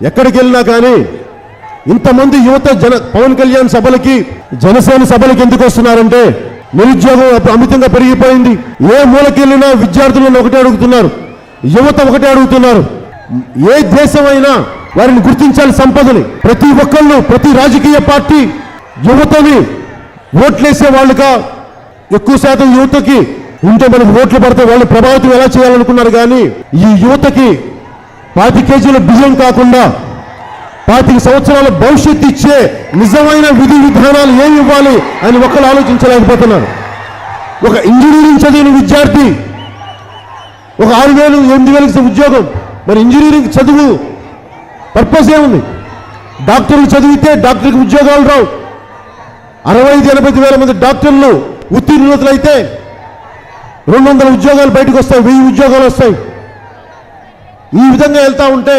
ఎక్కడికి వెళ్ళినా కానీ ఇంతమంది యువత పవన్ కళ్యాణ్ సభలకి జనసేన సభలకి ఎందుకు వస్తున్నారంటే నిరుద్యోగం అమితంగా పెరిగిపోయింది. ఏ మూలకి వెళ్ళినా విద్యార్థులను ఒకటే అడుగుతున్నారు, యువత ఒకటే అడుగుతున్నారు. ఏ దేశమైనా వారిని గుర్తించాలి, సంపదని. ప్రతి ఒక్కళ్ళు, ప్రతి రాజకీయ పార్టీ యువతని ఓట్లేసే వాళ్ళుగా ఎక్కువ శాతం యువతకి ఉంటే మనకు ఓట్లు పడితే వాళ్ళు ప్రభావితం ఎలా చేయాలనుకున్నారు. కానీ ఈ యువతకి 5 కేజీల బియ్యం కాకుండా 25 సంవత్సరాల భవిష్యత్తు ఇచ్చే నిజమైన విధి విధానాలు ఏమి ఇవ్వాలి అని ఒకళ్ళు ఆలోచించలేకపోతున్నారు. ఒక ఇంజనీరింగ్ చదివిన విద్యార్థి ఒక 6,000, 8,000 ఉద్యోగం. మరి ఇంజనీరింగ్ చదువు పర్పస్ ఏముంది? డాక్టర్లు చదివితే డాక్టర్కి ఉద్యోగాలు రావు. 65-80 వేల మంది డాక్టర్లు ఉత్తీర్ణులైతే 200 ఉద్యోగాలు బయటకు వస్తాయి, 1000 ఉద్యోగాలు వస్తాయి. ఈ విధంగా వెళ్తా ఉంటే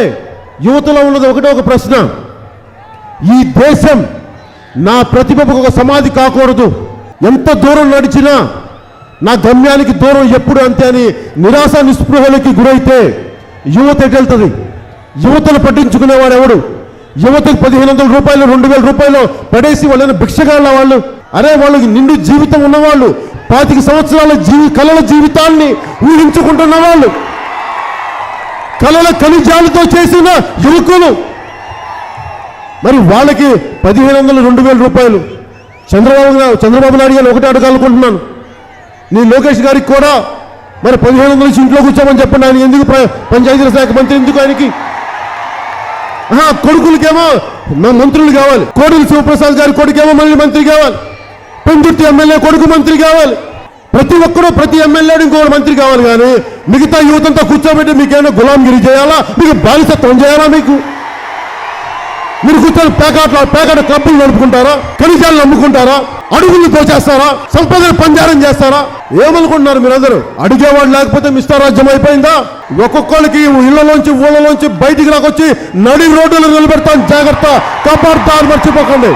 యువతలో ఉన్నది ఒకటే ఒక ప్రశ్న, ఈ దేశం నా ప్రతిభకు ఒక సమాధి కాకూడదు. ఎంత దూరం నడిచినా నా గమ్యానికి దూరం ఎప్పుడు అంతే అని నిరాశ నిస్పృహలకి గురైతే యువత ఎటెళ్తుంది? యువతను పట్టించుకునేవాడు ఎవడు? యువతకు 1,500 రూపాయలు, 2,000 రూపాయలు పడేసి వాళ్ళని భిక్షగాళ్ళ వాళ్ళు. అరే, వాళ్ళకి నిండు జీవితం ఉన్నవాళ్ళు, 25 సంవత్సరాల కళల జీవితాన్ని ఊహించుకుంటున్న వాళ్ళు, కళల ఖనిజాలతో చేసిన యువకులు. మరి వాళ్ళకి 1,500, 2,000 రూపాయలు. చంద్రబాబు నాయుడు గారు ఒకటే అడగాలనుకుంటున్నాను, నీ లోకేష్ గారికి కూడా మరి 1,500 నుంచి ఇంట్లో కూర్చోమని చెప్పండి. ఆయన ఎందుకు పంచాయతీరాజ్ శాఖ మంత్రి? ఎందుకు ఆయనకి? కొడుకులకేమో మంత్రులు కావాలి. కోడెల శివప్రసాద్ గారి కొడుకేమో మళ్ళీ మంత్రి కావాలి. పెందుర్తి ఎమ్మెల్యే కొడుకు మంత్రి కావాలి. ప్రతి ఒక్కరూ, ప్రతి ఎమ్మెల్యేడు ఇంకొక మంత్రి కావాలి. కానీ మిగతా యువతంతా కూర్చోబెట్టి మీకేమైనా గులాంగిరి చేయాలా? మీకు బానిసత్వం చేయాలా? మీరు కూర్చొని పేకాట క్లబ్బులు నడుపుకుంటారా? ఖనిజాలు నమ్ముకుంటారా? అడుగులు తోచేస్తారా? సంపదను పంజారం చేస్తారా? ఏమనుకుంటున్నారు మీరందరూ? అడిగేవాడు లేకపోతే మిష్టారాజ్యం అయిపోయిందా? ఒక్కొక్కరికి ఊళ్ళలోంచి బయటికి రాకొచ్చి నడి రోడ్డులో నిలబెడతాను. జాగ్రత్త, కాపాడుతారు, మర్చిపోకండి.